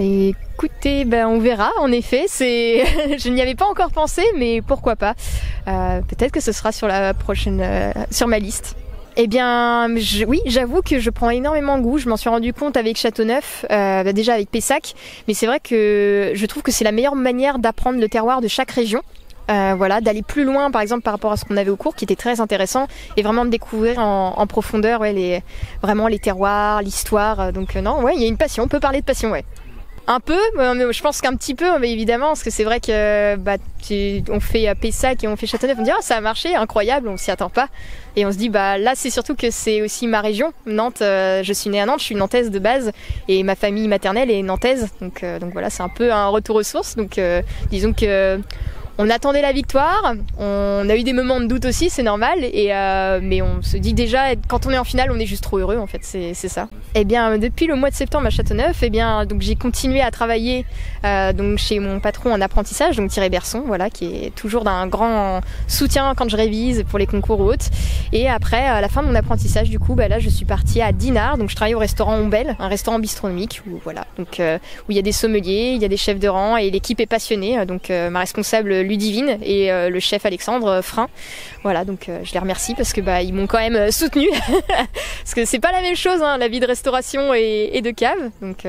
Écoutez, on verra, en effet, je n'y avais pas encore pensé, mais pourquoi pas. Peut-être que ce sera sur la prochaine, sur ma liste. Eh bien, oui, j'avoue que je prends énormément goût. Je m'en suis rendu compte avec Châteauneuf, déjà avec Pessac, mais c'est vrai que je trouve que c'est la meilleure manière d'apprendre le terroir de chaque région. Voilà, d'aller plus loin, par exemple, par rapport à ce qu'on avait au cours, qui était très intéressant, et vraiment de découvrir en profondeur, vraiment les terroirs, l'histoire. Donc non, ouais, il y a une passion. On peut parler de passion, ouais. Un peu, je pense qu'un petit peu, mais évidemment, parce que c'est vrai que on fait Pessac et on fait Châteauneuf, on dit ça a marché, incroyable, on s'y attend pas. Et on se dit là c'est surtout que c'est aussi ma région, Nantes. Je suis née à Nantes, je suis nantaise de base, et ma famille maternelle est nantaise, donc voilà, c'est un peu un retour aux sources. Donc disons que on attendait la victoire, on a eu des moments de doute aussi, c'est normal, mais on se dit déjà, quand on est en finale, on est juste trop heureux, en fait, c'est ça. Eh bien, depuis le mois de septembre à Châteauneuf, donc j'ai continué à travailler donc chez mon patron en apprentissage, donc Thierry Berson, voilà, qui est toujours d'un grand soutien quand je révise pour les concours ou autres. Et après, à la fin de mon apprentissage, du coup, là, je suis partie à Dinard, donc je travaille au restaurant Ombel, un restaurant bistronomique, où il y a des sommeliers, il y a des chefs de rang, et l'équipe est passionnée, donc ma responsable Ludivine et le chef Alexandre Frein. Voilà, donc je les remercie parce que ils m'ont quand même soutenu parce que c'est pas la même chose, la vie de restauration et de cave. Donc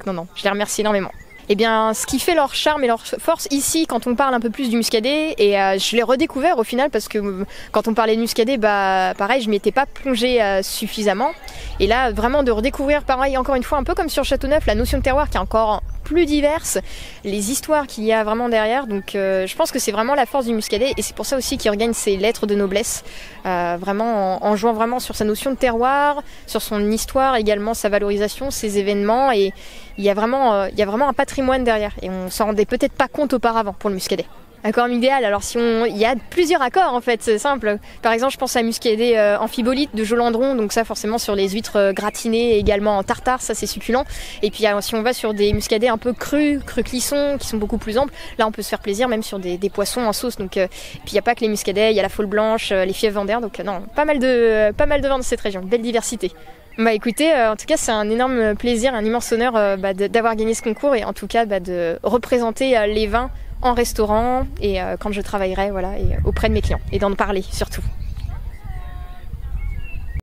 non, je les remercie énormément. Eh bien, ce qui fait leur charme et leur force ici, quand on parle un peu plus du muscadet, et je l'ai redécouvert au final parce que quand on parlait de muscadet, pareil, je m'y étais pas plongée suffisamment. Et là, vraiment de redécouvrir, pareil, encore une fois, un peu comme sur Châteauneuf, la notion de terroir qui est encore plus diverse, les histoires qu'il y a vraiment derrière. Donc je pense que c'est vraiment la force du muscadet, et c'est pour ça aussi qu'il regagne ses lettres de noblesse, vraiment en jouant vraiment sur sa notion de terroir, sur son histoire également, sa valorisation, ses événements, et il y a vraiment un patrimoine derrière, et on s'en rendait peut-être pas compte auparavant pour le muscadet. Accord idéal, alors il y a plusieurs accords en fait, c'est simple. Par exemple, je pense à muscadet amphibolite de Jolandron, donc ça forcément sur les huîtres gratinées, et également en tartare, ça c'est succulent. Et puis si on va sur des muscadets un peu crus clisson, qui sont beaucoup plus amples, là on peut se faire plaisir même sur des poissons en sauce. Donc, puis il n'y a pas que les muscadets, il y a la folle blanche, les fièvres vendéens, donc non, pas mal de vins dans cette région, belle diversité. Écoutez, en tout cas c'est un énorme plaisir, un immense honneur d'avoir gagné ce concours, et en tout cas de représenter les vins en restaurant et quand je travaillerai, voilà, et auprès de mes clients, et d'en parler surtout.